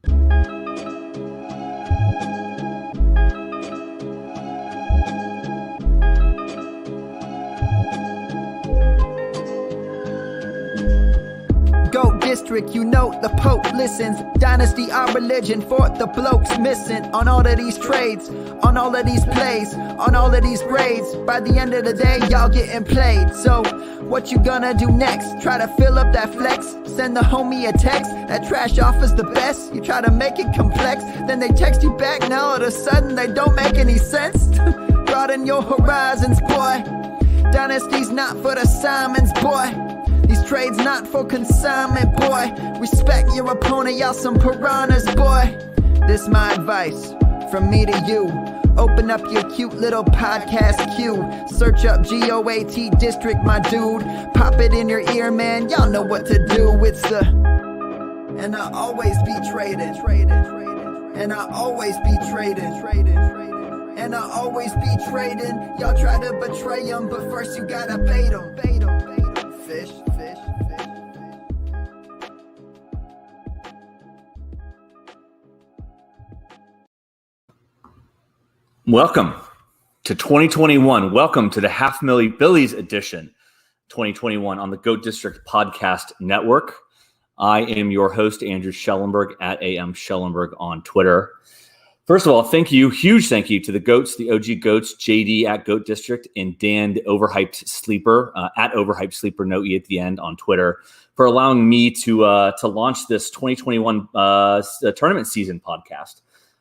GOAT district, you know the Pope listens. Dynasty, our religion, for the blokes missing. On all of these trades, on all of these plays, on all of these grades. By the end of the day, y'all getting played. So, what you gonna do next? Try to fill up that flex? Send the homie a text? That trash offer's the best? You try to make it complex, then they text you back. Now all of a sudden they don't make any sense. Broaden your horizons, boy. Dynasty's not for the Simons, boy. These trades not for consignment, boy. Respect your opponent, y'all some piranhas, boy. This my advice, from me to you. Open up your cute little podcast queue. Search up GOAT district, my dude. Pop it in your ear, man, y'all know what to do. It's the... And I always be traded. And I always be traded. And I always be trading. Y'all try to betray them, but first you gotta bait them. Fish. Welcome to 2021. Welcome to the BiLLiE edition 2021 on the GOAT District Podcast Network. I am your host, Andrew Schellenberg at AM Schellenberg on Twitter. First of all, huge thank you to the GOATs, the OG GOATs, JD at GOAT District and Dan, the Overhyped Sleeper at Overhyped Sleeper, no E at the end on Twitter, for allowing me to launch this 2021 tournament season podcast.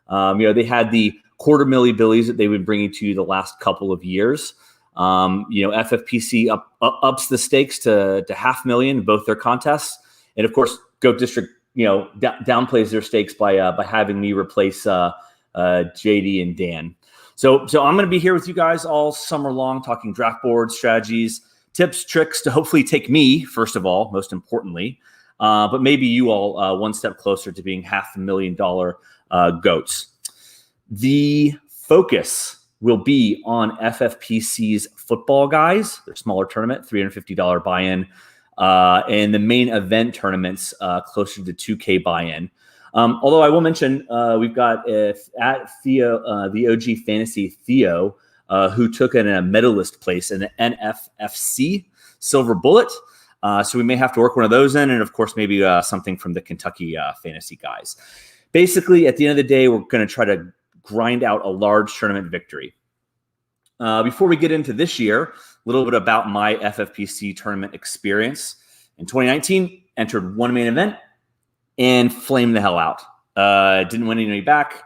They had the quarter milli BiLLies that they've been bringing to you the last couple of years. FFPC ups the stakes to $500,000 in both their contests, and of course, GOAT District downplays their stakes by having me replace JD and Dan. So I'm going to be here with you guys all summer long, talking draft boards, strategies, tips, tricks to hopefully take me first of all, most importantly, but maybe you all one step closer to being $500,000 GOATs. The focus will be on FFPC's Footballguys, their smaller tournament, $350 buy-in, and the main event tournaments closer to 2K buy-in. Although I will mention we've got at Theo, the OG Fantasy Theo, who took in a medalist place in the NFFC Silver Bullet. So we may have to work one of those in, and of course maybe something from the Kentucky Fantasy guys. Basically, at the end of the day, we're going to try to grind out a large tournament victory. Before we get into this year, a little bit about my FFPC tournament experience. In 2019, entered one main event and flamed the hell out. Didn't win any back.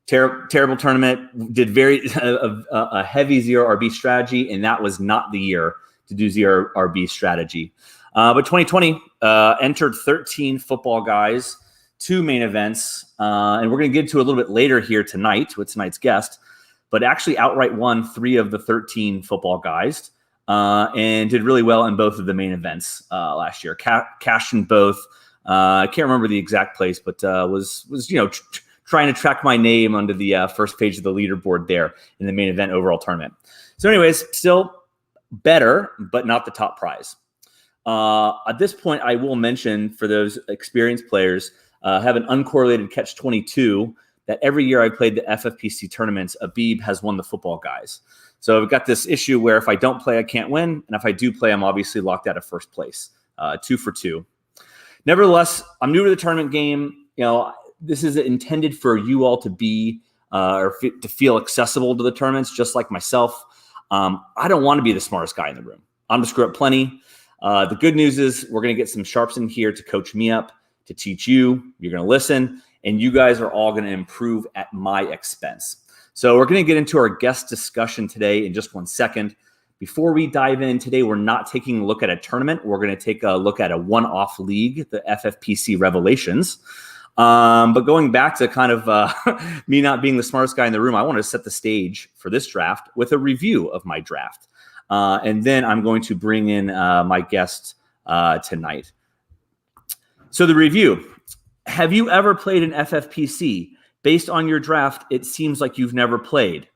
Terrible tournament. Did a heavy zero RB strategy, and that was not the year to do zero RB strategy. But 2020, entered 13 Footballguys, 2 main events, and we're going to get to a little bit later here tonight with tonight's guest, but actually outright won 3 of the 13 Footballguys, and did really well in both of the main events last year. Cashed in both. I can't remember the exact place, but was trying to track my name onto the first page of the leaderboard there in the main event overall tournament. So anyways, still better, but not the top prize. At this point, I will mention for those experienced players, have an uncorrelated catch-22 that every year I played the FFPC tournaments, Abib has won the Footballguys. So I've got this issue where if I don't play, I can't win. And if I do play, I'm obviously locked out of first place, 2 for 2. Nevertheless, I'm new to the tournament game. This is intended for you all to be to feel accessible to the tournaments, just like myself. I don't want to be the smartest guy in the room. I'm going to screw up plenty. The good news is we're going to get some sharps in here to coach me up, to teach you. You're going to listen, and you guys are all going to improve at my expense. So we're going to get into our guest discussion today in just one second. Before we dive in today, we're not taking a look at a tournament. We're going to take a look at a one-off league, the FFPC Revelations. But going back to kind of me not being the smartest guy in the room, I want to set the stage for this draft with a review of my draft. And then I'm going to bring in my guest tonight. So the review. Have you ever played an FFPC? Based on your draft, it seems like you've never played.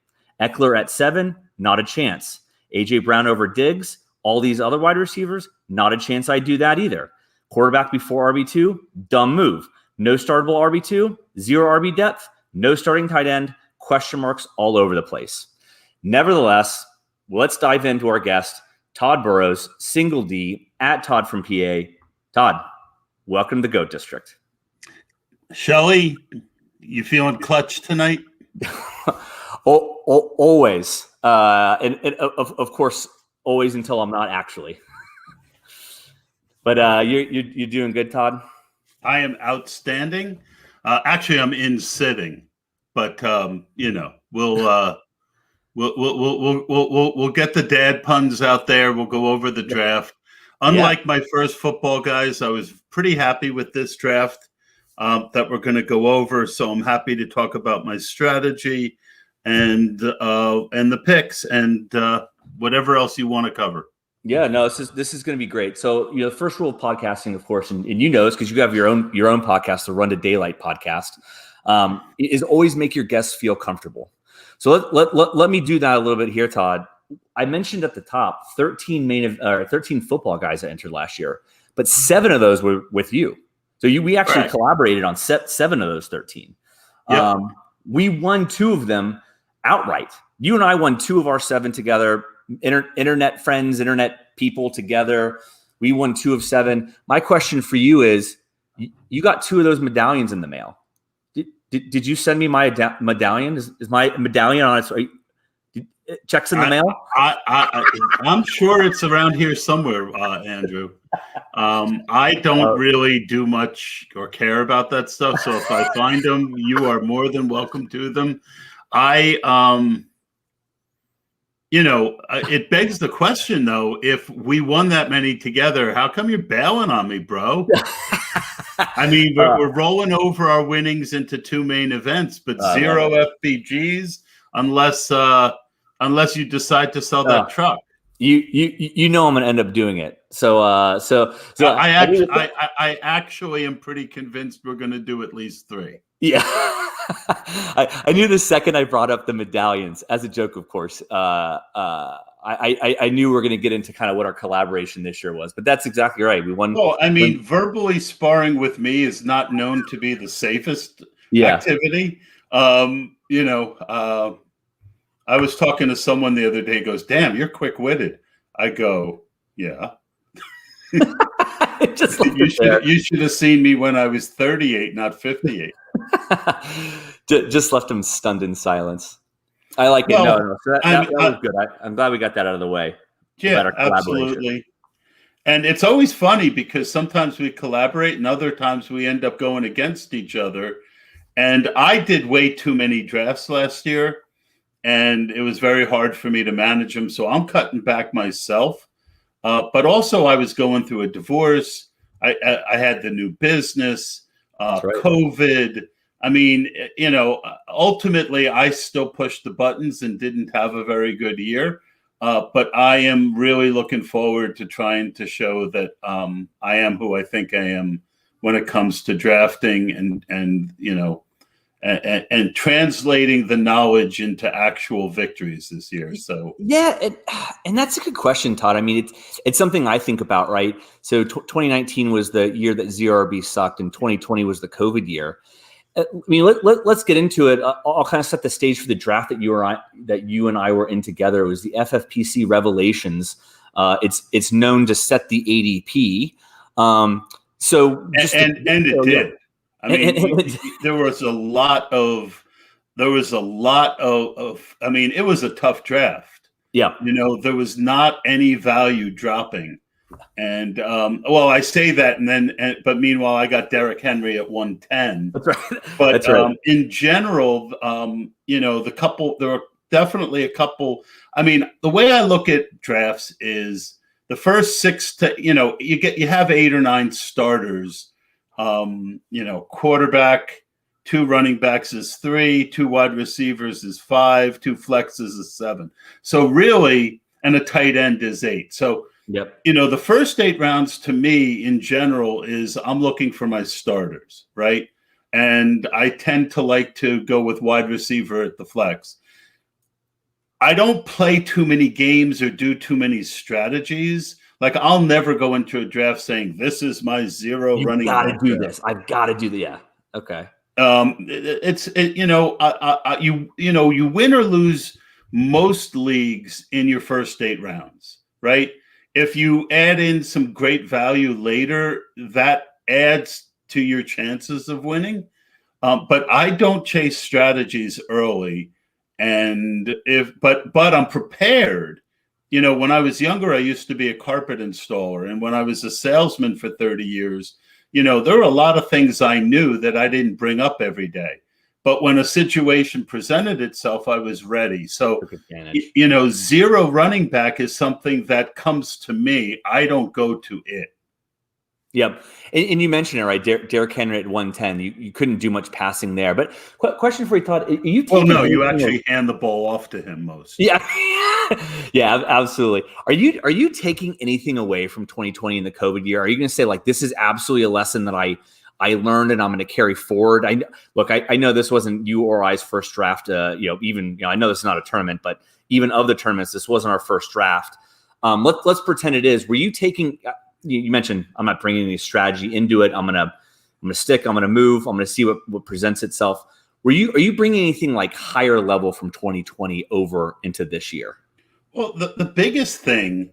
Eckler at 7, not a chance. A.J. Brown over Diggs, all these other wide receivers, not a chance I'd do that either. Quarterback before RB2, dumb move. no startable RB2, 0 RB depth, no starting tight end, question marks all over the place. Nevertheless, let's dive into our guest, Todd Burrows, single D, at Todd from PA. Todd, welcome to the GOAT District. Shelly, you feeling clutch tonight? Always. And of course, always until I'm not actually. But you're doing good, Todd? I am outstanding. Actually, I'm in sitting, but we'll get the dad puns out there. We'll go over the draft. Unlike my first Football Guys, I was pretty happy with this draft that we're going to go over. So I'm happy to talk about my strategy and the picks and whatever else you want to cover. Yeah, no, this is going to be great. So, the first rule of podcasting, of course, and you know this because you have your own podcast, the Run to Daylight podcast, is always make your guests feel comfortable. So let me do that a little bit here, Todd. I mentioned at the top 13 football guys that entered last year, but 7 of those were with you. So we actually collaborated on 7 of those 13. Yep. We won 2 of them outright. You and I won 2 of our 7 together. Internet friends, internet people together. We won 2 of 7. My question for you is, you got 2 of those medallions in the mail. Did you send me my medallion? Is my medallion on its way? Checks in the mail? I'm sure it's around here somewhere, Andrew. I don't really do much or care about that stuff. So if I find them, you are more than welcome to them. It begs the question, though, if we won that many together, how come you're bailing on me, bro? I mean, we're rolling over our winnings into 2 main events, but 0 FPGs unless you decide to sell that truck. You know I'm going to end up doing it. So I actually am pretty convinced we're going to do at least 3. Yeah. I knew the second I brought up the medallions, as a joke, of course. I knew we were going to get into kind of what our collaboration this year was, but that's exactly right. We won. Well, I mean, verbally sparring with me is not known to be the safest activity. I was talking to someone the other day, goes, "Damn, you're quick-witted." I go, "Yeah." You should have seen me when I was 38, not 58. Just left him stunned in silence. I like it. No. So that was good. I'm glad we got that out of the way. Yeah, absolutely. And it's always funny because sometimes we collaborate and other times we end up going against each other. And I did way too many drafts last year, and it was very hard for me to manage them. So I'm cutting back myself. But also I was going through a divorce. I had the new business, COVID. I mean, ultimately I still pushed the buttons and didn't have a very good year. But I am really looking forward to trying to show that I am who I think I am when it comes to drafting and translating the knowledge into actual victories this year. So and that's a good question, Todd. I mean, it's something I think about, right? So 2019 was the year that ZRB sucked, and 2020 was the COVID year. I mean, let's get into it. I'll kind of set the stage for the draft that you and I were in together. It was the FFPC Revelations. It's known to set the ADP. It did. I mean, there was a lot of. I mean, it was a tough draft. Yeah, there was not any value dropping, and I say that, but meanwhile, I got Derrick Henry at 110. That's right. But That's right. In general, there were definitely a couple. I mean, the way I look at drafts is the first 6 to you have 8 or 9 starters. Quarterback, 2 running backs is 3, 2 wide receivers is 5, 2 flexes is 7. So really, and a tight end is 8. So, the first 8 rounds to me in general is I'm looking for my starters, right? And I tend to like to go with wide receiver at the flex. I don't play too many games or do too many strategies. Like, I'll never go into a draft saying, this is my 0 running back. I've got to do this. Okay. You win or lose most leagues in your first 8 rounds, right? If you add in some great value later, that adds to your chances of winning. But I don't chase strategies early, but I'm prepared. When I was younger, I used to be a carpet installer, and when I was a salesman for 30 years, there were a lot of things I knew that I didn't bring up every day. But when a situation presented itself, I was ready. So, zero running back is something that comes to me. I don't go to it. Yep. And you mentioned it, right? Derrick Henry at 110. You couldn't do much passing there. But question for you, Todd. You actually hand the ball off to him most. Yeah. Yeah, absolutely. Are you taking anything away from 2020 in the COVID year? Are you going to say, like, this is absolutely a lesson that I learned and I'm going to carry forward? I know this wasn't you or I's first draft. I know this is not a tournament, but even of the tournaments, this wasn't our first draft. Let's pretend it is. Were you taking? You mentioned I'm not bringing any strategy into it. I'm gonna stick. I'm gonna move. I'm gonna see what presents itself. Are you bringing anything like higher level from 2020 over into this year? Well, the biggest thing,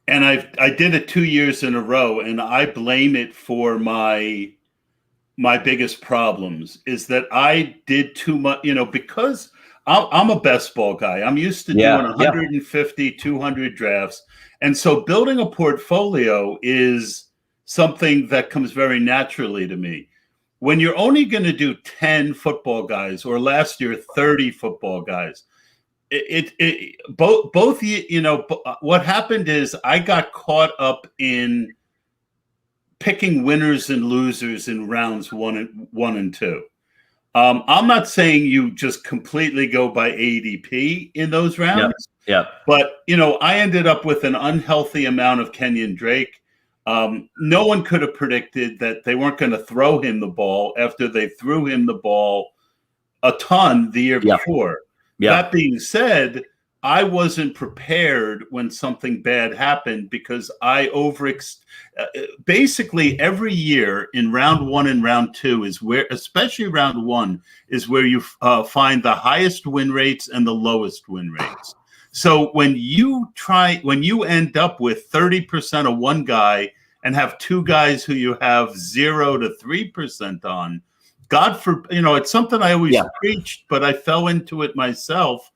and I did it 2 years in a row, and I blame it for my biggest problems, is that I did too much. Because I'm a best ball guy. I'm used to doing 150, 200 drafts. And so building a portfolio is something that comes very naturally to me. When you're only going to do 10 football guys, or last year 30 football guys, what happened is I got caught up in picking winners and losers in rounds one and two. I'm not saying you just completely go by ADP in those rounds. Yeah. But, I ended up with an unhealthy amount of Kenyon Drake. No one could have predicted that they weren't going to throw him the ball after they threw him the ball a ton the year before. That being said, I wasn't prepared when something bad happened because basically every year in round 1 and round 2 is where, especially round 1, is where you find the highest win rates and the lowest win rates. So when you end up with 30% of one guy and have 2 guys who you have 0 to 3% on, God forbid, it's something I always preached, but I fell into it myself.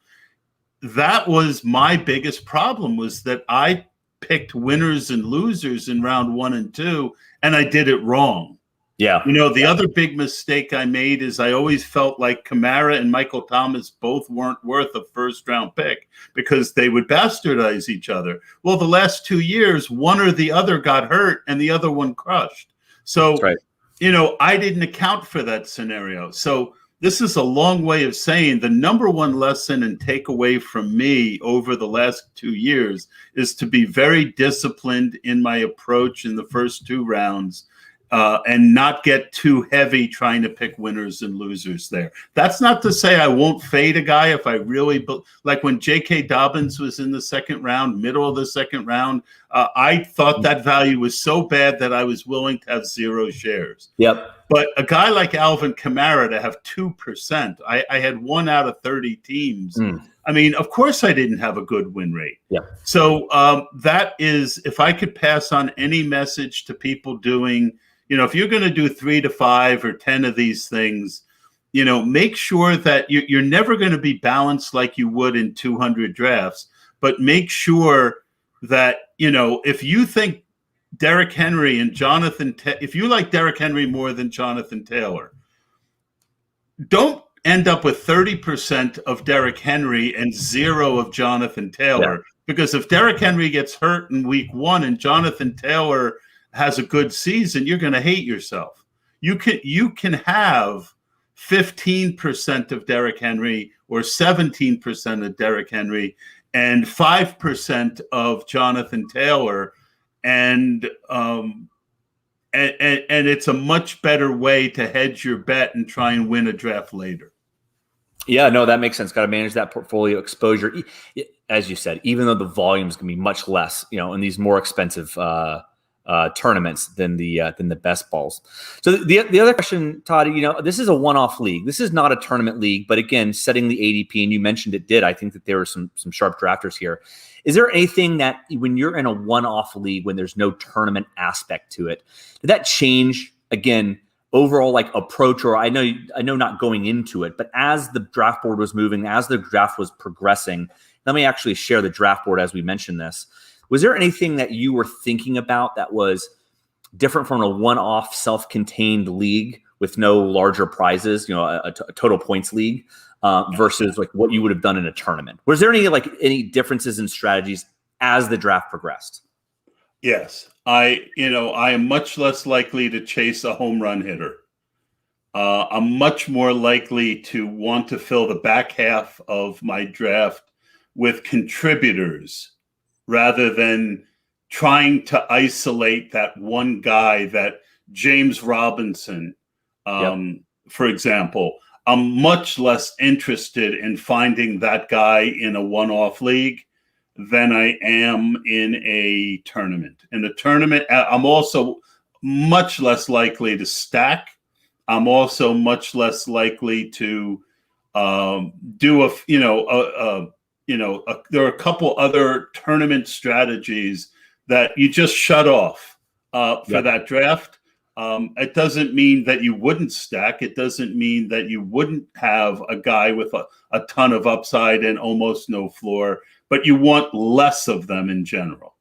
That was my biggest problem, was that I picked winners and losers in round 1 and 2, and I did it wrong. Yeah. The other big mistake I made is I always felt like Kamara and Michael Thomas both weren't worth a first-round pick because they would bastardize each other. Well, the last 2 years, one or the other got hurt and the other one crushed. So, that's right. I didn't account for that scenario. So this is a long way of saying the number one lesson and takeaway from me over the last 2 years is to be very disciplined in my approach in the first 2 rounds. And not get too heavy trying to pick winners and losers there. That's not to say I won't fade a guy if I really like when J.K. Dobbins was in the second round, middle of the second round. I thought that value was so bad that I was willing to have 0 shares. Yep. But a guy like Alvin Kamara to have 2%, I had 1 out of 30 teams. I mean, of course I didn't have a good win rate. Yeah. So that is, if I could pass on any message to people doing, if you're going to do 3 to 5 or 10 of these things, make sure that you're never going to be balanced like you would in 200 drafts, but make sure that, if you think Derrick Henry and if you like Derrick Henry more than Jonathan Taylor, don't end up with 30% of Derrick Henry and 0 of Jonathan Taylor. Yeah. Because if Derrick Henry gets hurt in week 1 and Jonathan Taylor has a good season, you're going to hate yourself. You can have 15% of Derrick Henry or 17% of Derrick Henry and 5% of Jonathan Taylor, and it's a much better way to hedge your bet and try and win a draft later. Yeah, no, that makes sense. Got to manage that portfolio exposure. As you said, even though the volume is going to be much less, in these more expensive tournaments than the best balls. So the other question, Todd, this is a one-off league. This is not a tournament league, but again, setting the ADP, and you mentioned it did. I think that there were some sharp drafters here. Is there anything that when you're in a one-off league, when there's no tournament aspect to it, did that change again overall like approach? Or I know not going into it, but as the draft board was moving, as the draft was progressing, let me actually share the draft board as we mentioned this. Was there anything that you were thinking about that was different from a one-off self-contained league with no larger prizes, a total points league versus like what you would have done in a tournament? Was there any differences in strategies as the draft progressed? Yes. I am much less likely to chase a home run hitter. I'm much more likely to want to fill the back half of my draft with contributors rather than trying to isolate that one guy, that James Robinson, for example. I'm much less interested in finding that guy in a one-off league than I am in a tournament. In a tournament, I'm also much less likely to stack. I'm also much less likely to do there are a couple other tournament strategies that you just shut off for that draft. It doesn't mean that you wouldn't stack. It doesn't mean that you wouldn't have a guy with a ton of upside and almost no floor, but you want less of them in general.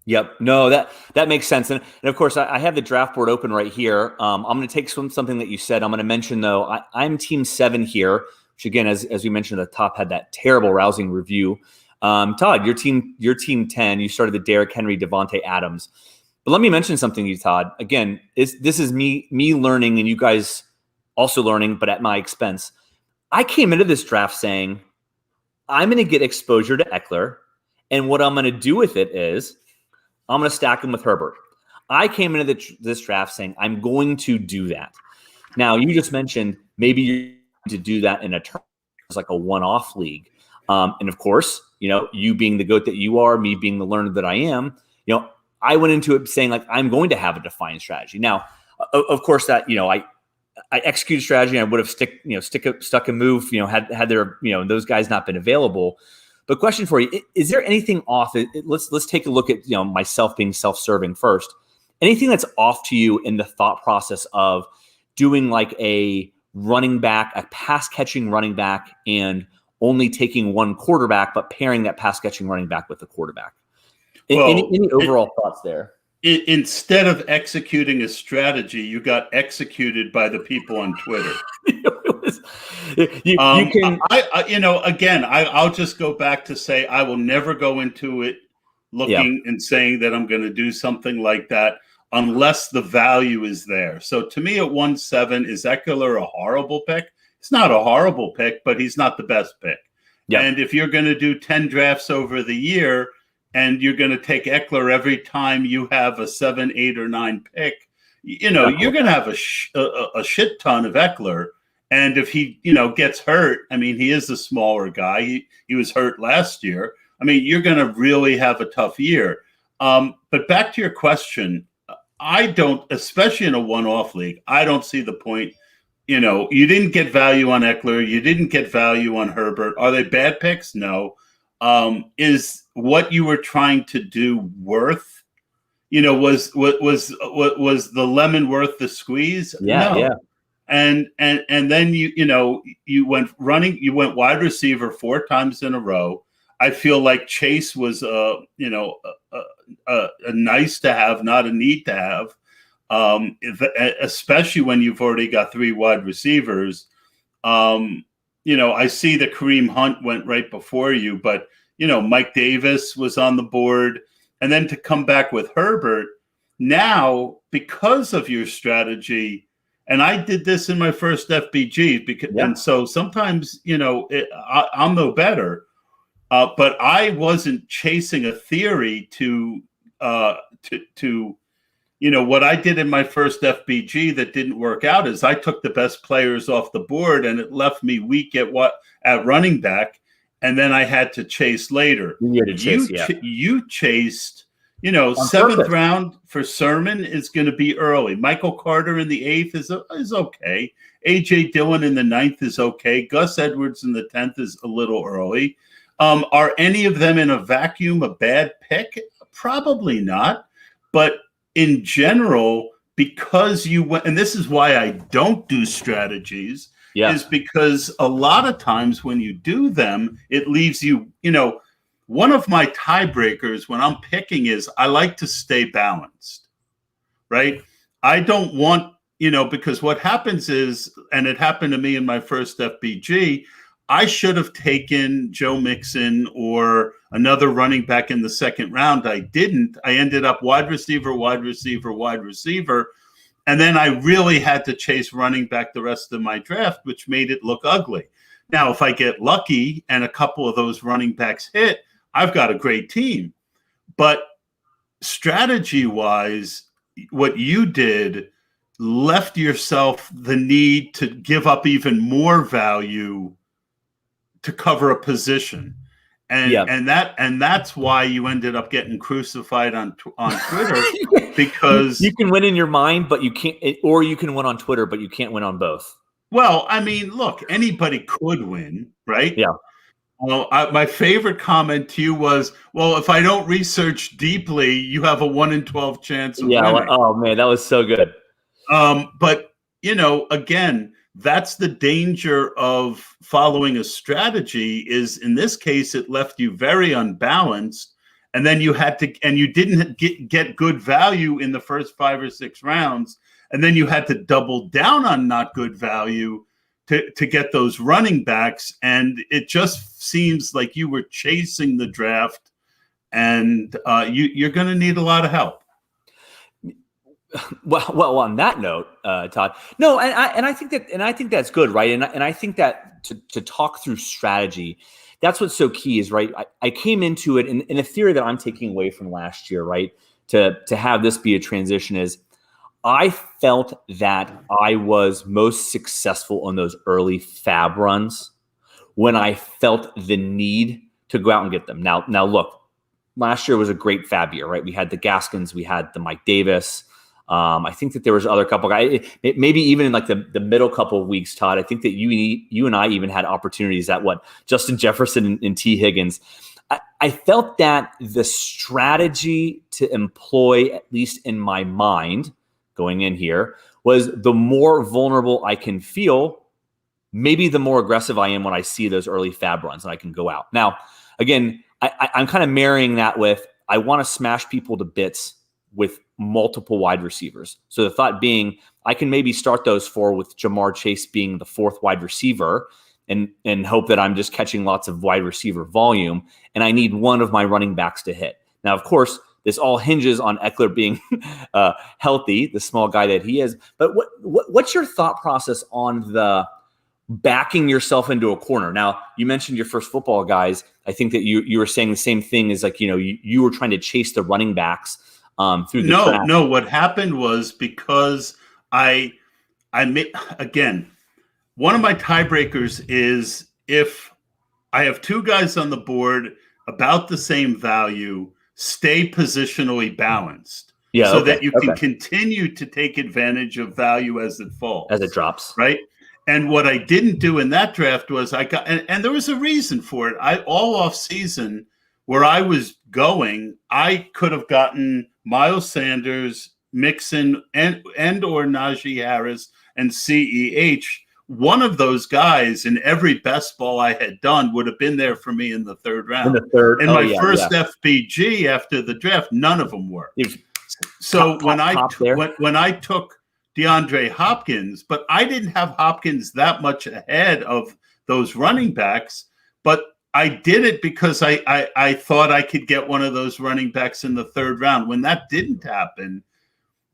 Yep. No, that makes sense. And of course, I have the draft board open right here. I'm going to take something that you said. I'm going to mention, though, I'm team 7 here, which again, as we mentioned at the top, had that terrible rousing review. Todd, your team 10, you started the Derrick Henry, Devontae Adams. But let me mention something to you, Todd. Again, this is me learning and you guys also learning, but at my expense. I came into this draft saying, I'm going to get exposure to Eckler, and what I'm going to do with it is I'm going to stack him with Herbert. I came into this draft saying, I'm going to do that. Now, you just mentioned maybe you're to do that in a tournament, like a one-off league. And of course, you being the GOAT that you are, me being the learner that I am, I went into it saying like, I'm going to have a defined strategy. Now, of course that, I executed strategy and I would have stuck a move, had there, those guys not been available. But question for you, is there anything off? Let's take a look at, myself being self-serving first. Anything that's off to you in the thought process of doing like a running back, a pass catching running back, and only taking one quarterback, but pairing that pass catching running back with the quarterback? Well, any overall thoughts there? Instead of executing a strategy, you got executed by the people on Twitter. I'll just go back to say I will never go into it looking and saying that I'm going to do something like that unless the value is there. So to me, at 1-7, is Eckler a horrible pick? It's not a horrible pick, but he's not the best pick. Yep. And if you're going to do 10 drafts over the year and you're going to take Eckler every time you have a 7, 8, or 9 pick, you're going to have a shit ton of Eckler. And if he, gets hurt, he is a smaller guy. He was hurt last year. You're going to really have a tough year. But back to your question, I don't, especially in a one-off league, I don't see the point. You didn't get value on Eckler. You didn't get value on Herbert. Are they bad picks? No. Is what you were trying to do worth? Was the lemon worth the squeeze? Yeah, no. Yeah. And then you went running. You went wide receiver 4 times in a row. I feel like Chase was a nice to have, not a need to have. Especially when you've already got 3 wide receivers. I see that Kareem Hunt went right before you, but Mike Davis was on the board, and then to come back with Herbert now because of your strategy. And I did this in my first FBG and so sometimes I'm no better, but I wasn't chasing a theory to what I did in my first FBG that didn't work out is I took the best players off the board and it left me weak at running back. And then I had to chase later. You chased, you chased, Seventh round for Sermon is going to be early. Michael Carter in the 8th is okay. A.J. Dillon in the 9th is okay. Gus Edwards in the 10th is a little early. Are any of them in a vacuum a bad pick? Probably not. But in general, because you went, and this is why I don't do strategies, is because a lot of times when you do them, it leaves you, one of my tiebreakers when I'm picking is I like to stay balanced, right? I don't want, because what happens is, and it happened to me in my first FBG, I should have taken Joe Mixon or another running back in the second round. I didn't. I ended up wide receiver, wide receiver, wide receiver. And then I really had to chase running back the rest of my draft, which made it look ugly. Now, if I get lucky and a couple of those running backs hit, I've got a great team. But strategy-wise, what you did left yourself the need to give up even more value to cover a position. And that's why you ended up getting crucified on Twitter, because you can win in your mind, but you can't, or you can win on Twitter, but you can't win on both. Well, I mean, look, anybody could win, right? Yeah. Well, my favorite comment to you was, well, if I don't research deeply, you have a 1 in 12 chance of winning. Oh man, that was so good. But again, that's the danger of following a strategy. Is in this case, it left you very unbalanced, and then you didn't get good value in the first 5 or 6 rounds, and then you had to double down on not good value to get those running backs, and it just seems like you were chasing the draft, and you're going to need a lot of help. Well, on that note, Todd, no, and I think that's good, right? And I think that to talk through strategy, that's what's so key is, right? I came into it in a theory that I'm taking away from last year, right? To have this be a transition is, I felt that I was most successful on those early fab runs when I felt the need to go out and get them. Now look, last year was a great fab year, right? We had the Gaskins, we had the Mike Davis. I think that there was other couple guys, maybe even in like the middle couple of weeks, Todd. I think that you and I even had opportunities at Justin Jefferson and T. Higgins. I felt that the strategy to employ, at least in my mind, going in here, was the more vulnerable I can feel, maybe the more aggressive I am when I see those early fab runs and I can go out. Now, again, I'm kind of marrying that with, I want to smash people to bits with multiple wide receivers. So the thought being, I can maybe start those 4 with Jamar Chase being the 4th wide receiver and hope that I'm just catching lots of wide receiver volume, and I need one of my running backs to hit. Now, of course, this all hinges on Eckler being healthy, the small guy that he is. But what's your thought process on the backing yourself into a corner? Now, you mentioned your first football guys. I think that you were saying the same thing as you were trying to chase the running backs through the draft. No. What happened was because I made, again, one of my tiebreakers is if I have 2 guys on the board about the same value, stay positionally balanced, so that you can continue to take advantage of value as it falls, as it drops, right? And what I didn't do in that draft was and there was a reason for it. All off season where I was going, I could have gotten Miles Sanders, Mixon, and or Najee Harris and CEH. One of those guys in every best ball I had done would have been there for me in the 3rd round. In my first FBG after the draft, none of them were. So when I took DeAndre Hopkins, but I didn't have Hopkins that much ahead of those running backs, but I did it because I thought I could get one of those running backs in the 3rd round when that didn't happen.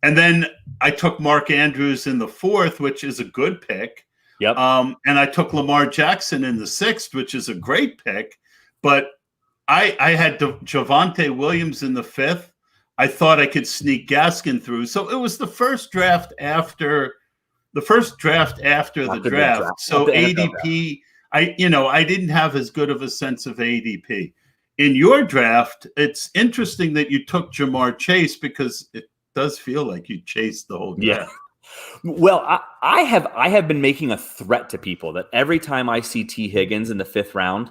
And then I took Mark Andrews in the 4th, which is a good pick. Yep. And I took Lamar Jackson in the 6th, which is a great pick. But I had Javonte Williams in the 5th. I thought I could sneak Gaskin through. So it was the first draft after the draft. So ADP, I didn't have as good of a sense of ADP. in your draft, it's interesting that you took Jamar Chase because it does feel like you chased the whole draft. Yeah. Well, I have been making a threat to people that every time I see T. Higgins in the 5th round,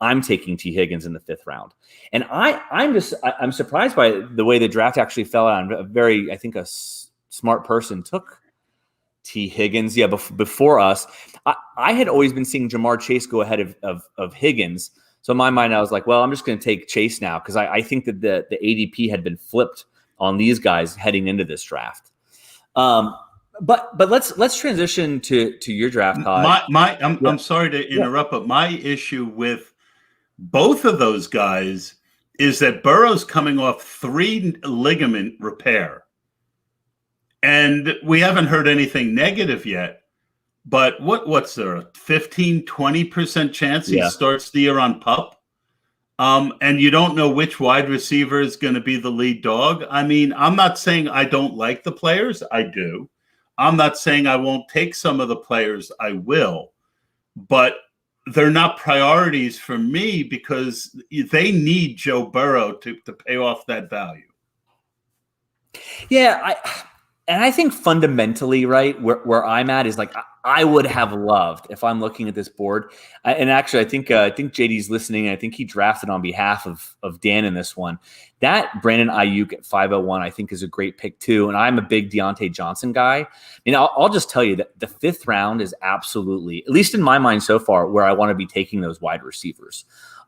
I'm taking T. Higgins in the 5th round. And I'm surprised by the way the draft actually fell out. I think a smart person took T. Higgins. Yeah, before us. I had always been seeing Jamar Chase go ahead of Higgins. So in my mind, I was like, well, I'm just going to take Chase now because I think that the ADP had been flipped on these guys heading into this draft. But let's transition to your draft, Todd. I'm sorry to interrupt, but my issue with both of those guys is that Burrow's coming off 3 ligament repair. And we haven't heard anything negative yet. But what's there, a 15, 20% chance he starts the year on PUP? And you don't know which wide receiver is going to be the lead dog. I mean, I'm not saying I don't like the players. I do. I'm not saying I won't take some of the players. I will. But they're not priorities for me because they need Joe Burrow to pay off that value. Yeah, I think fundamentally, right, where I'm at is like I would have loved if I'm looking at this board. And actually, I think JD's listening. And I think he drafted on behalf of Dan in this one. That Brandon Ayuk at 501, I think, is a great pick too. And I'm a big Deontay Johnson guy. And I'll just tell you that the 5th round is absolutely, at least in my mind so far, where I want to be taking those wide receivers.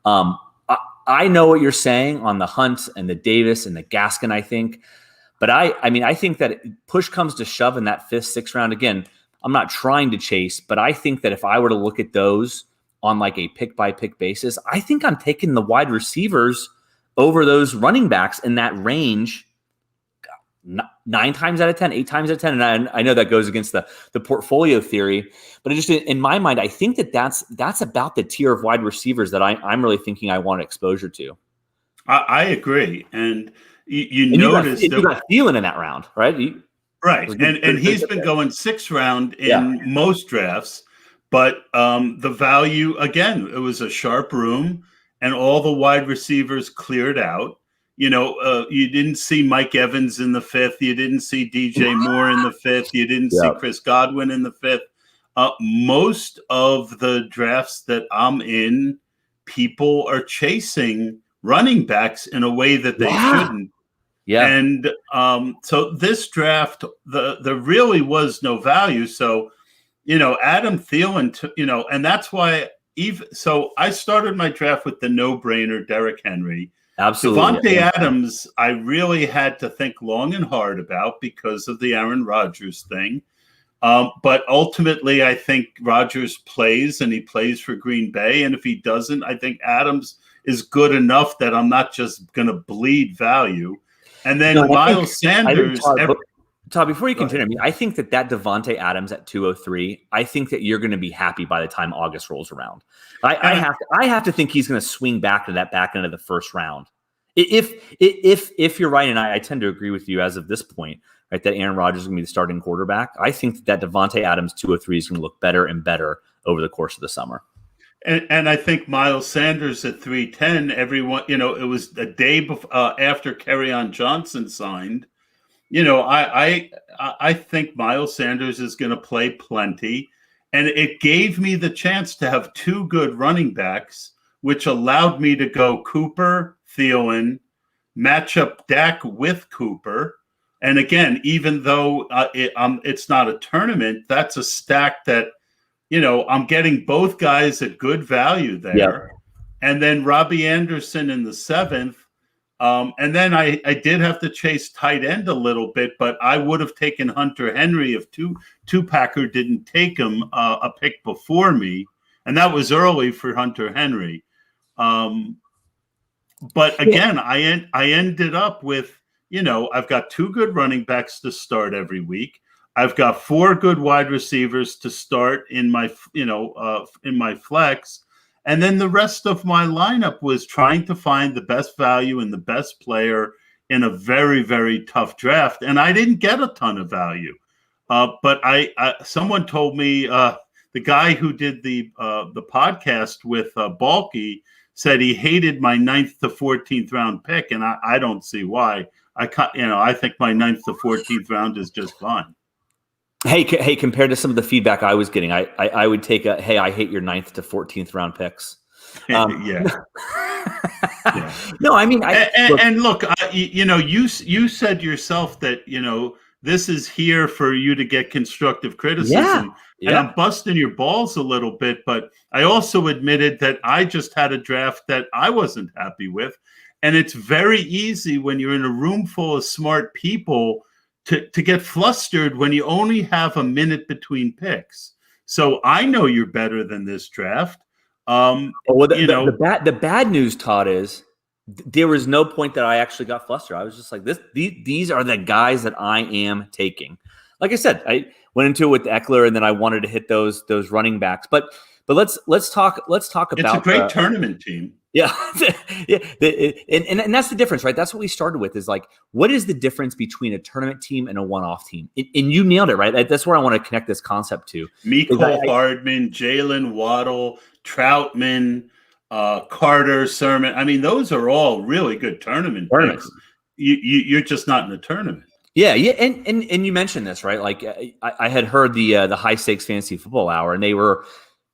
I know what you're saying on the Hunt and the Davis and the Gaskin, I think. But I think that push comes to shove in that 5th, 6th round. Again, I'm not trying to chase, but I think that if I were to look at those on like a pick by pick basis, I think I'm taking the wide receivers over those running backs in that range 9 times out of 10, 8 times out of 10. And I know that goes against the portfolio theory, but it just in my mind, I think that's about the tier of wide receivers that I'm really thinking I want exposure to. I agree. And you notice you got Thielen in that round, right? Right. And he's been going 6th round in most drafts, but the value, again, it was a sharp room and all the wide receivers cleared out. You didn't see Mike Evans in the 5th. You didn't see DJ Moore in the 5th. You didn't see Chris Godwin in the 5th. Most of the drafts that I'm in, people are chasing running backs in a way that they shouldn't. Yeah. And so this draft, there really was no value. So, Adam Thielen, and that's why so I started my draft with the no-brainer Derrick Henry. Absolutely. Devontae Adams, I really had to think long and hard about because of the Aaron Rodgers thing. But ultimately, I think Rodgers plays and he plays for Green Bay. And if he doesn't, I think Adams is good enough that I'm not just going to bleed value. And then Miles Sanders. Todd, before you continue, I think that Devontae Adams at 203, I think that you're going to be happy by the time August rolls around. I have to think he's going to swing back to that back end of the 1st round. If you're right, and I tend to agree with you as of this point, right, that Aaron Rodgers is going to be the starting quarterback, I think that Devontae Adams 203 is going to look better and better over the course of the summer. And I think Miles Sanders at 310, everyone, it was a day after Kerryon Johnson signed. I think Miles Sanders is going to play plenty. And it gave me the chance to have 2 good running backs, which allowed me to go Cooper, Thielen, match up Dak with Cooper. And again, even though it's not a tournament, that's a stack that, I'm getting both guys at good value there. Yep. And then Robbie Anderson in the 7th. And then I did have to chase tight end a little bit, but I would have taken Hunter Henry if Two-Packer didn't take him a pick before me. And that was early for Hunter Henry. But again, I ended up with, I've got 2 good running backs to start every week. I've got 4 good wide receivers to start in my flex. And then the rest of my lineup was trying to find the best value and the best player in a very, very tough draft. And I didn't get a ton of value. But someone told me, the guy who did the podcast with Balky said he hated my 9th to 14th round pick, and I don't see why. I think my 9th to 14th round is just fine. Hey, compared to some of the feedback I was getting, I would take hey, I hate your 9th to 14th round picks. Yeah. No, I mean, look, you said yourself that, this is here for you to get constructive criticism. Yeah. And I'm busting your balls a little bit, but I also admitted that I just had a draft that I wasn't happy with. And it's very easy when you're in a room full of smart people to get flustered when you only have a minute between picks. So I know you're better than this draft. The bad news, Todd, is there was no point that I actually got flustered. I was just like, these are the guys that I am taking. Like I said, I went into it with Eckler, and then I wanted to hit those running backs. But let's talk about. It's a great tournament team. Yeah, and that's the difference, right? That's what we started with. Is like, what is the difference between a tournament team and a one-off team? And you nailed it, right? That's where I want to connect this concept to. Mecole Hardman, Jalen Waddle, Troutman, Carter, Sermon. I mean, those are all really good tournament picks. You're just not in a tournament. Yeah, and you mentioned this, right? Like I had heard the high stakes fantasy football hour, and they were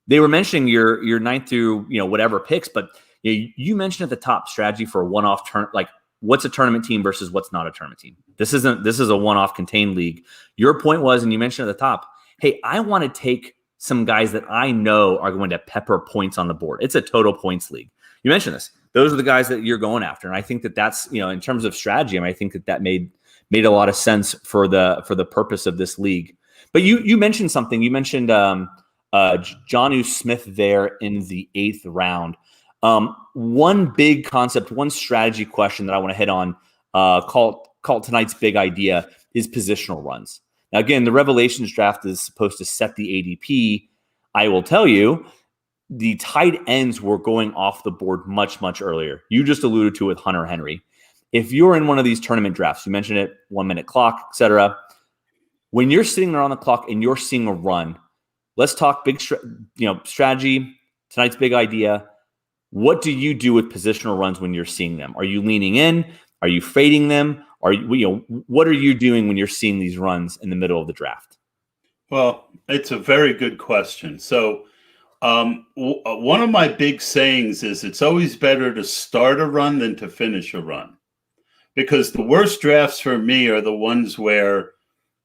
mentioning your 9th through whatever picks, but you mentioned at the top strategy for a one-off turn, like what's a tournament team versus what's not a tournament team. This is a one-off contained league. Your point was, and you mentioned at the top, hey, I want to take some guys that I know are going to pepper points on the board. It's a total points league. You mentioned this. Those are the guys that you're going after. And I think that's, in terms of strategy, I think that made a lot of sense for the purpose of this league. But you mentioned something. You mentioned Jonnu Smith there in the 8th round. One big concept, one strategy question that I want to hit on, called tonight's big idea, is positional runs. Now, again, the Revelations draft is supposed to set the ADP. I will tell you, the tight ends were going off the board much, much earlier. You just alluded to it with Hunter Henry. If you're in one of these tournament drafts, you mentioned it, 1 minute clock, etc. When you're sitting there on the clock and you're seeing a run, let's talk big, strategy. Tonight's big idea. What do you do with positional runs when you're seeing them? Are you leaning in? Are you fading them? What are you doing when you're seeing these runs in the middle of the draft? Well, it's a very good question. So one of my big sayings is it's always better to start a run than to finish a run. Because the worst drafts for me are the ones where,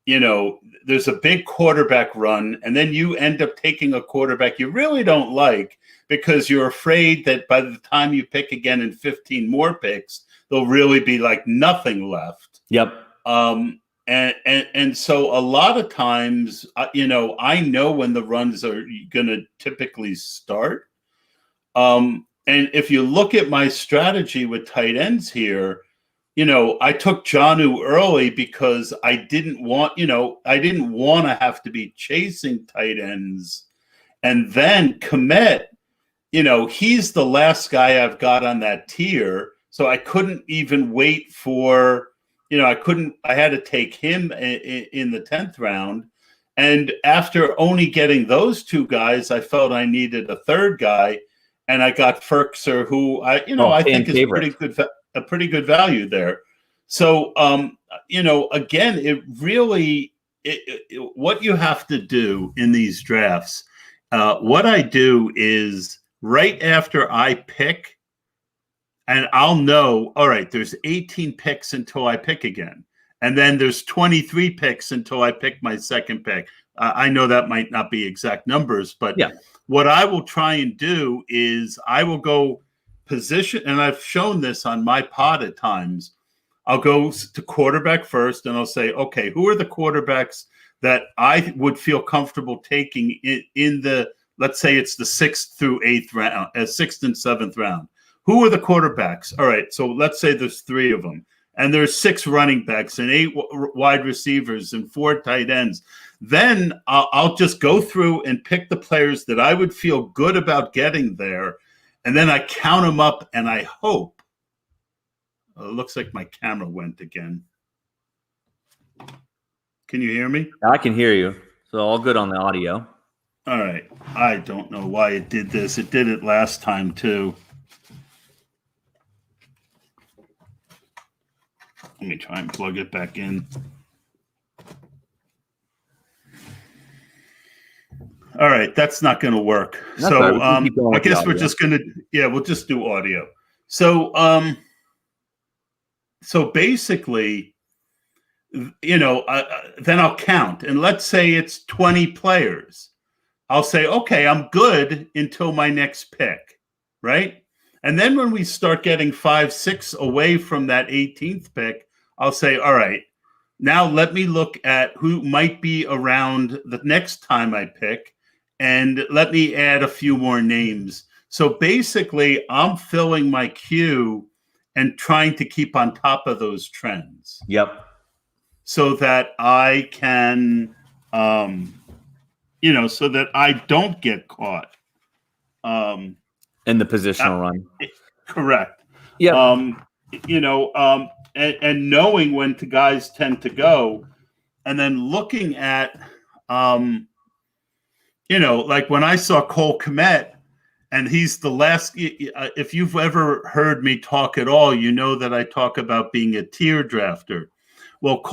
there's a big quarterback run, and then you end up taking a quarterback you really don't like because you're afraid that by the time you pick again in 15 more picks, there'll really be like nothing left. Yep. And so a lot of times, I know when the runs are going to typically start. And if you look at my strategy with tight ends here, I took Jonnu early because I didn't want to have to be chasing tight ends. And then Kmet, he's the last guy I've got on that tier. So I couldn't even wait for, I had to take him in the 10th round. And after only getting those two guys, I felt I needed a third guy. And I got Ferkser, who I think is a pretty good value there. So, again, it really, what you have to do in these drafts, what I do is right after I pick, and I'll know, all right, there's 18 picks until I pick again. And then there's 23 picks until I pick my second pick. I know that might not be exact numbers, but yeah. What I will try and do is I will go position, and I've shown this on my pod at times. I'll go to quarterback first, and I'll say, okay, who are the quarterbacks that I would feel comfortable taking in the, let's say it's the 6th through 8th round, 6th and 7th round. Who are the quarterbacks? All right, so let's say there's 3 of them, and there's 6 running backs and 8 wide receivers and 4 tight ends. Then I'll just go through and pick the players that I would feel good about getting there, and then I count them up, and I hope. It looks like my camera went again. Can you hear me? I can hear you. So all good on the audio. All right. I don't know why it did this. It did it last time too. Let me try and plug it back in. All right, that's not going to work. So I guess we're just going to, we'll just do audio. So, so basically, then I'll count. And let's say it's 20 players. I'll say, okay, I'm good until my next pick, right? And then when we start getting 5, 6 away from that 18th pick, I'll say, all right, now let me look at who might be around the next time I pick, and let me add a few more names. So basically, I'm filling my queue and trying to keep on top of those trends. Yep. So that I can, so that I don't get caught. In the positional run. Correct. Yeah. And knowing when guys tend to go, and then looking at, like when I saw Cole Kmet, and he's the last, if you've ever heard me talk at all, you know that I talk about being a tier drafter. Well,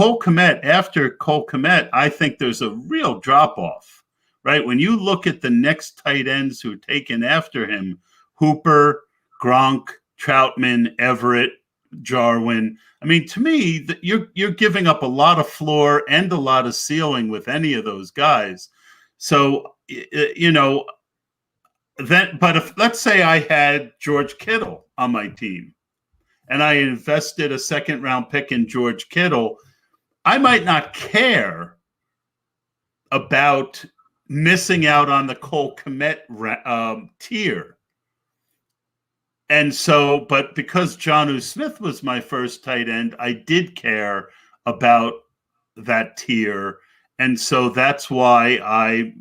after Cole Kmet, I think there's a real drop-off, right? When you look at the next tight ends who are taken after him, Hooper, Gronk, Troutman, Everett, Jarwin. I mean, to me, you're giving up a lot of floor and a lot of ceiling with any of those guys. So, but if let's say I had George Kittle on my team and I invested a second-round pick in George Kittle, I might not care about missing out on the Cole Kmet tier. And so, but because Jonnu Smith was my first tight end, I did care about that tier. And so that's why I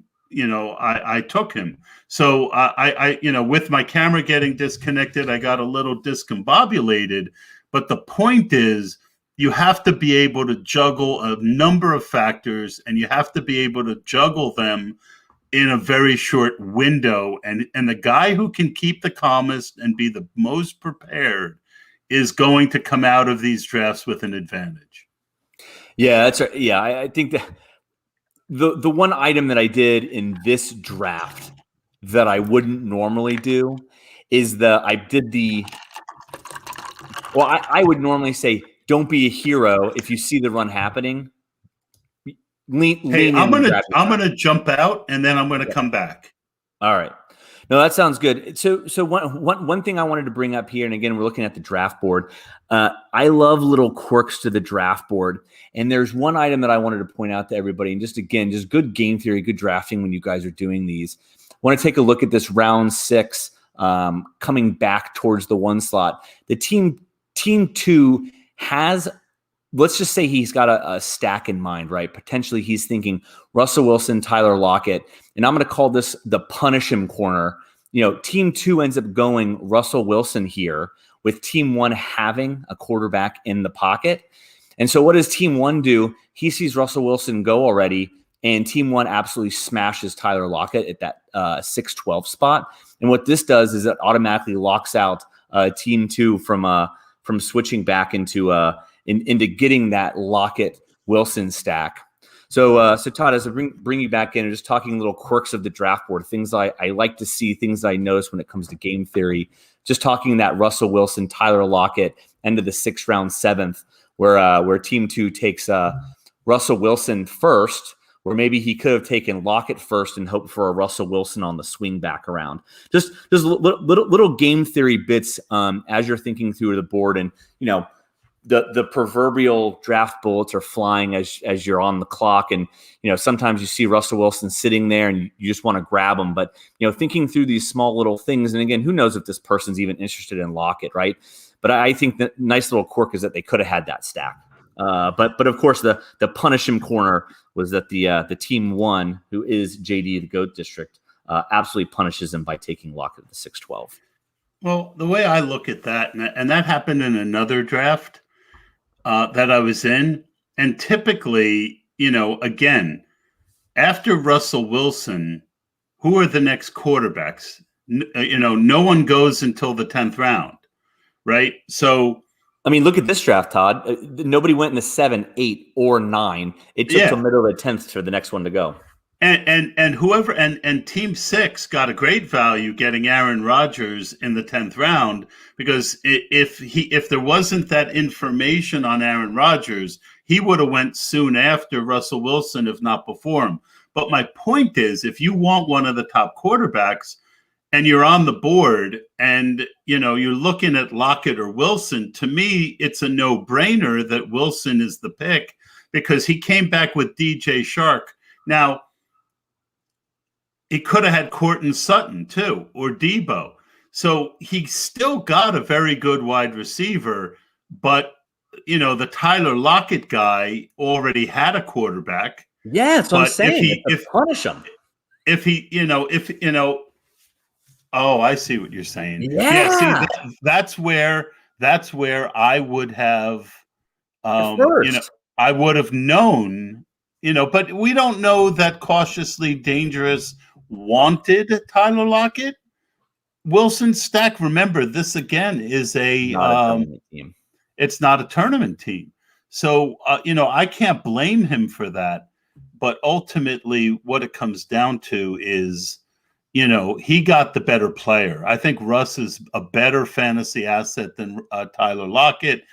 took him. So I with my camera getting disconnected, I got a little discombobulated. But the point is, you have to be able to juggle a number of factors, and you have to be able to juggle them in a very short window. And the guy who can keep the calmest and be the most prepared is going to come out of these drafts with an advantage. Yeah, that's right. Yeah, I think that the one item that I did in this draft that I wouldn't normally do is I would normally say, don't be a hero if you see the run happening. I'm gonna jump out and then I'm gonna come back. All right. No, that sounds good. So one thing I wanted to bring up here, and again, we're looking at the draft board. I love little quirks to the draft board, and there's one item that I wanted to point out to everybody, and just good game theory, good drafting when you guys are doing these. I want to take a look at this round 6 coming back towards the 1 slot. The team 2 has. Let's just say he's got a stack in mind, right? Potentially he's thinking Russell Wilson, Tyler Lockett, and I'm going to call this the punish him corner. Team 2 ends up going Russell Wilson here, with team 1 having a quarterback in the pocket. And so what does team 1 do? He sees Russell Wilson go already, and team 1 absolutely smashes Tyler Lockett at that 6-12 spot. And what this does is it automatically locks out team 2 from switching back into getting that Lockett Wilson stack. So Todd, as I bring you back in, and just talking little quirks of the draft board, things I like to see, things I notice when it comes to game theory. Just talking that Russell Wilson, Tyler Lockett, end of the 6th round, 7th, where team 2 takes Russell Wilson first, where maybe he could have taken Lockett first and hoped for a Russell Wilson on the swing back around. Just little game theory bits as you're thinking through the board, and the proverbial draft bullets are flying as you're on the clock, and sometimes you see Russell Wilson sitting there and you just want to grab him. But thinking through these small little things, and again, who knows if this person's even interested in Lockett, right? But I think the nice little quirk is that they could have had that stack. But of course, the punish him corner was that the team 1, who is JD the GOAT District, absolutely punishes him by taking Lockett at the 6-12. Well, the way I look at that, and that happened in another draft that I was in, and typically, again, after Russell Wilson, who are the next quarterbacks? No one goes until the 10th round, right? So I mean, look at this draft, Todd. Nobody went in the 7, 8, or 9. It took the middle of the 10th for the next one to go. And whoever and Team 6 got a great value getting Aaron Rodgers in the 10th round, because if there wasn't that information on Aaron Rodgers, he would have went soon after Russell Wilson, if not before him. But my point is, if you want one of the top quarterbacks and you're on the board and you're looking at Lockett or Wilson, to me it's a no-brainer that Wilson is the pick, because he came back with DJ Chark. Now, he could have had Courtland Sutton too, or Debo. So he still got a very good wide receiver, but the Tyler Lockett guy already had a quarterback. Yeah, that's what I'm saying. If punish him. Oh, I see what you're saying. Yeah. See, that's where I would have, I would have known, but we don't know that Cautiously Dangerous wanted Tyler Lockett. Wilson Stack, remember, this again is not a team. It's not a tournament team. So, I can't blame him for that. But ultimately, what it comes down to is, he got the better player. I think Russ is a better fantasy asset than Tyler Lockett.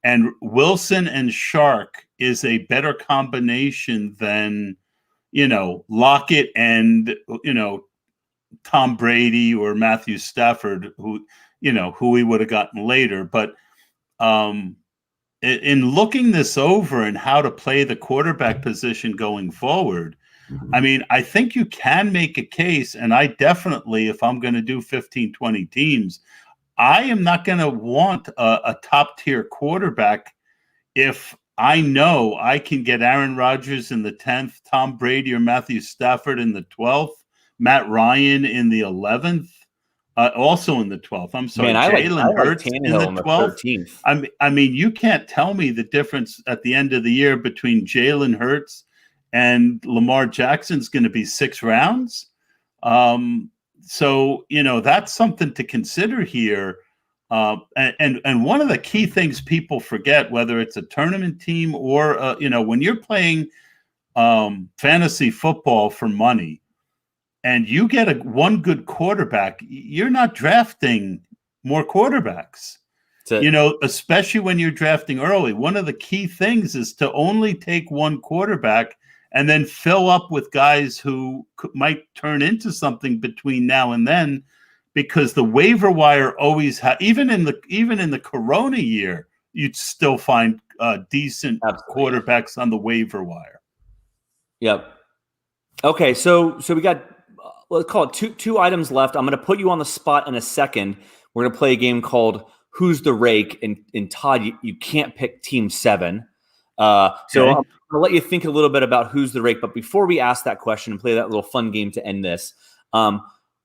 And Wilson and Chark is a better combination than, Lockett and, Tom Brady or Matthew Stafford, who we would have gotten later. But in looking this over and how to play the quarterback position going forward, I mean, I think you can make a case, and I definitely, if I'm going to do 15, 20 teams, I am not going to want a top-tier quarterback if I know I can get Aaron Rodgers in the 10th, Tom Brady or Matthew Stafford in the 12th, Matt Ryan in the 11th, also in the 12th. I'm sorry, Jalen Hurts in the 12th. I mean, you can't tell me the difference at the end of the year between Jalen Hurts and Lamar Jackson's going to be 6 rounds. So, that's something to consider here. And one of the key things people forget, whether it's a tournament team or, when you're playing fantasy football for money and you get one good quarterback, you're not drafting more quarterbacks. Especially when you're drafting early. One of the key things is to only take one quarterback and then fill up with guys who might turn into something between now and then, because the waiver wire always even in the Corona year, you'd still find decent quarterbacks on the waiver wire. Yep. Okay, so we got, let's call it two items left. I'm going to put you on the spot in a second. We're going to play a game called Who's the Rake? And Todd, you can't pick Team 7. So I'm going to let you think a little bit about who's the rake. But before we ask that question and play that little fun game to end this,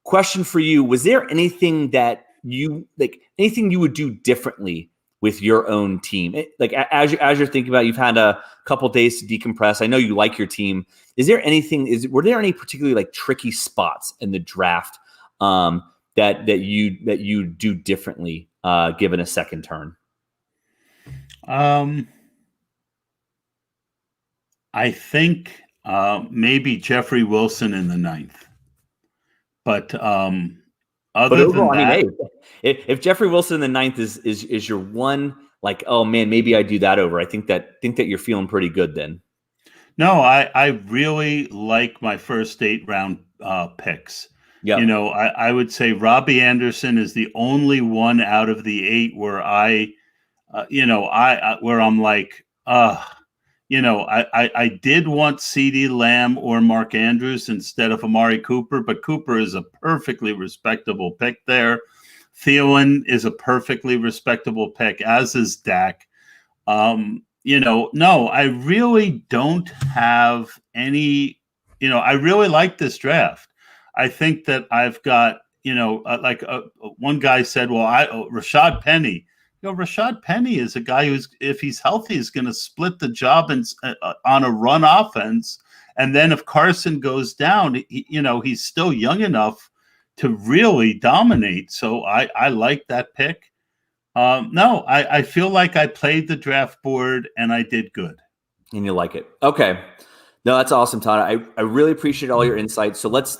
question for you: was there anything that anything you would do differently with your own team? As you're thinking about it, you've had a couple days to decompress. I know you like your team. Were there any particularly tricky spots in the draft that you do differently given a second turn? I think maybe Jeffrey Wilson in the 9th. But overall, than that, if Jeffrey Wilson in the 9th is your one, oh man, maybe I do that over, I think that you're feeling pretty good then. No, I really like my first 8-round picks. Yeah, I would say Robbie Anderson is the only one out of the 8 where I did want CeeDee Lamb or Mark Andrews instead of Amari Cooper, but Cooper is a perfectly respectable pick there. Theo is a perfectly respectable pick, as is Dak. No, I really don't have any, I really like this draft. I think that I've got, one guy said, Rashad Penny. Rashad Penny is a guy who's, if he's healthy, is going to split the job on a run offense. And then if Carson goes down, he's still young enough to really dominate. So I like that pick. No, I feel like I played the draft board and I did good. And you like it. Okay. No, that's awesome, Todd. I really appreciate all your insights. So let's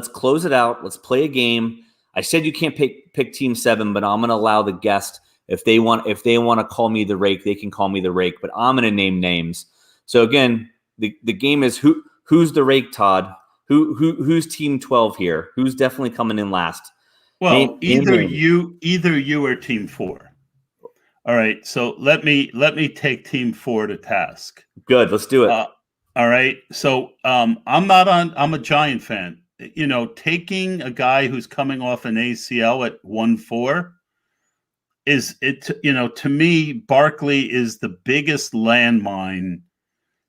close it out. Let's play a game. I said you can't pick Team 7, but I'm going to allow the guest, if they want to call me the rake, they can call me the rake, but I'm going to name names. So again, the game is who's the rake, Todd? Who's Team 12 here? Who's definitely coming in last? Well, either you or Team 4. All right, so let me take Team 4 to task. Good, let's do it. All right, so I'm a Giant fan. You know, taking a guy who's coming off an ACL at 1-4 is it. You know, to me, Barkley is the biggest landmine.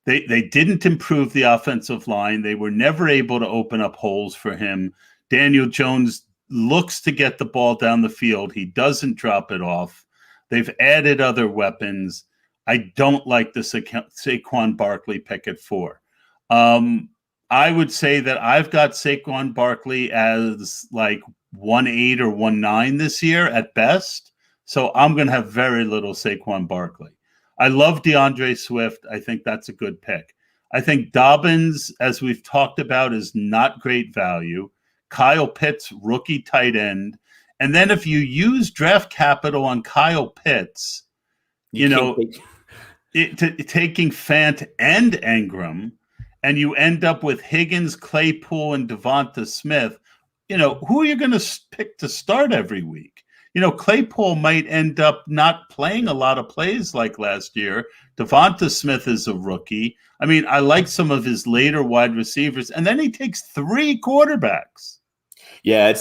They didn't improve the offensive line. They were never able to open up holes for him. Daniel Jones looks to get the ball down the field. He doesn't drop it off. They've added other weapons. I don't like the Saquon Barkley pick at 4. I would say that I've got Saquon Barkley as like 1.8 or 1.9 this year at best. So I'm going to have very little Saquon Barkley. I love DeAndre Swift. I think that's a good pick. I think Dobbins, as we've talked about, is not great value. Kyle Pitts, rookie tight end. And then if you use draft capital on Kyle Pitts, taking Fant and Ingram, and you end up with Higgins, Claypool, and Devonta Smith, who are you going to pick to start every week? Claypool might end up not playing a lot of plays like last year. Devonta Smith is a rookie. I mean, I like some of his later wide receivers, and then he takes 3 quarterbacks. Yeah, I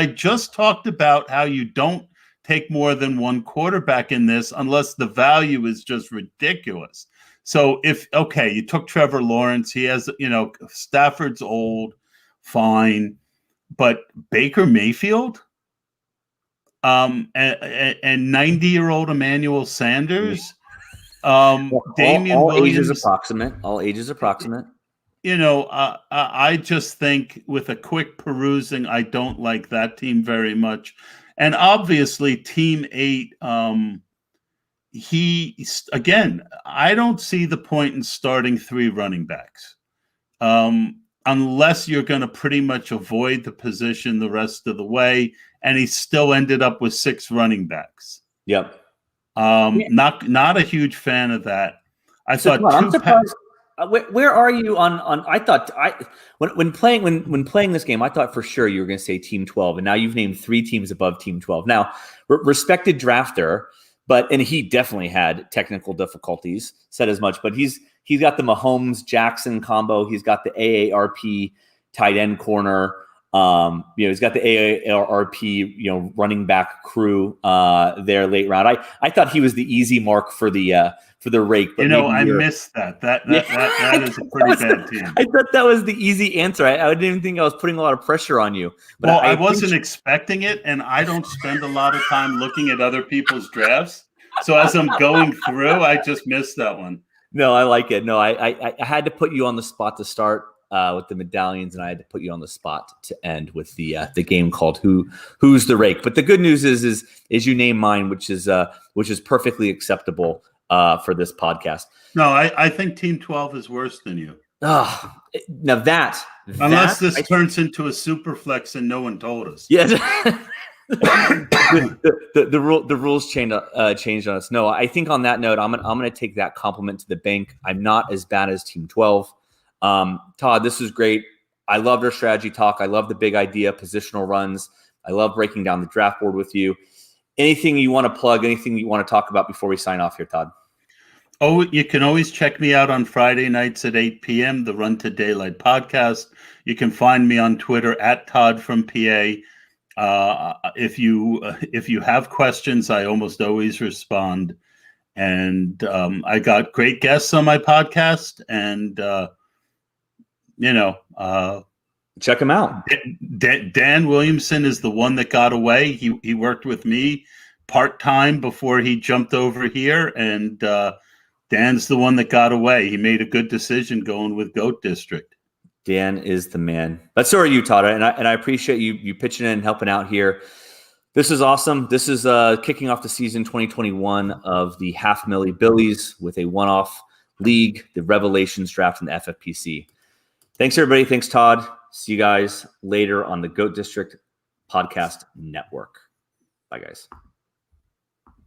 just talked about how you don't take more than one quarterback in this unless the value is just ridiculous. So you took Trevor Lawrence, he has, Stafford's old, fine, but Baker Mayfield, and 90-year-old Emmanuel Sanders, Damian all Williams, all ages approximate. I just think with a quick perusing, I don't like that team very much. And obviously Team 8, I don't see the point in starting 3 running backs unless you're going to pretty much avoid the position the rest of the way. And he still ended up with 6 running backs. Yep. Not a huge fan of that. I'm surprised. Where are you on? I thought when playing this game, I thought for sure you were going to say Team 12, and now you've named 3 teams above Team 12. Now, respected drafter, and he definitely had technical difficulties. Said as much, but he's got the Mahomes Jackson combo. He's got the AARP tight end corner. He's got the AARP running back crew there late round. I thought he was the easy mark for the rake. But I missed that. That is a pretty bad team. I thought that was the easy answer. I didn't even think I was putting a lot of pressure on you. But I wasn't expecting it, and I don't spend a lot of time looking at other people's drafts. So as I'm going through, I just missed that one. No, I like it. No, I had to put you on the spot to start with the medallions, and I had to put you on the spot to end with the game called Who's the Rake. But the good news is you name mine, which is perfectly acceptable for this podcast. No, I think Team 12 is worse than you. Oh, now unless this turns into a super flex and no one told us. Yes. the rules changed on us. No, I think on that note, I'm gonna take that compliment to the bank. I'm not as bad as Team 12. Todd, this is great. I loved our strategy talk. I love the big idea, positional runs. I love breaking down the draft board with you. Anything you want to plug? Anything you want to talk about before we sign off here, Todd? Oh, you can always check me out on Friday nights at 8 p.m., the Run to Daylight podcast. You can find me on Twitter at Todd from PA. If you have questions, I almost always respond. And I got great guests on my podcast, and check him out. Dan Williamson is the one that got away. He worked with me part-time before he jumped over here, and Dan's the one that got away. He made a good decision going with Goat District. Dan is the man. But so are you, Todd, and I appreciate you pitching in and helping out here. This is awesome. This is kicking off the season 2021 of the Half Millie BiLLies with a one-off league, the Revelations Draft, and the FFPC. Thanks, everybody. Thanks, Todd. See you guys later on the Goat District Podcast Network. Bye, guys.